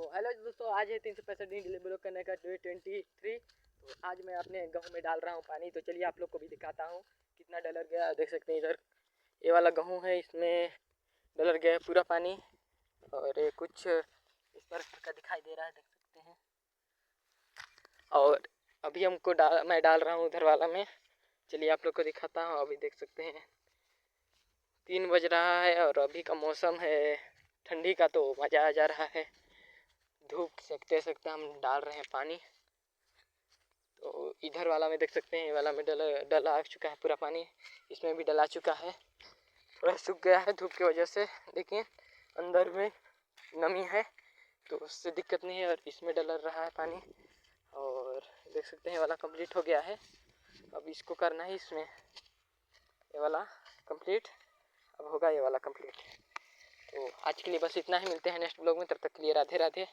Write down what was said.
Hello दोस्तों, आज है 365 दिन डिलीवरी ब्लॉग करने का डे 23। तो आज मैं अपने गेहूँ में डाल रहा हूँ पानी। तो चलिए आप लोग को भी दिखाता हूँ कितना डलर गया। देख सकते हैं इधर ये वाला गेहूँ है, इसमें डलर गया है पूरा पानी। और ये कुछ इस पर का दिखाई दे रहा है, देख सकते हैं। और अभी मैं डाल रहा हूँ उधर वाला में। चलिए आप लोग को दिखाता हूँ। अभी देख सकते हैं 3 बज रहा है और अभी का मौसम है ठंडी का, तो मज़ा आ जा रहा है। धूप सेकते सेकते हम डाल रहे हैं पानी। तो इधर वाला में देख सकते हैं, ये वाला में डला चुका है पूरा पानी। इसमें भी डला चुका है, थोड़ा सूख गया है धूप की वजह से। देखिए अंदर में नमी है तो उससे दिक्कत नहीं है। और इसमें डल रहा है पानी। और देख सकते हैं ये वाला कंप्लीट हो गया है। अब इसको करना है, इसमें ये वाला कंप्लीट अब होगा, ये वाला कंप्लीट। तो आज के लिए बस इतना ही, मिलते हैं नेक्स्ट ब्लॉग में। तब तक के लिए राधे राधे।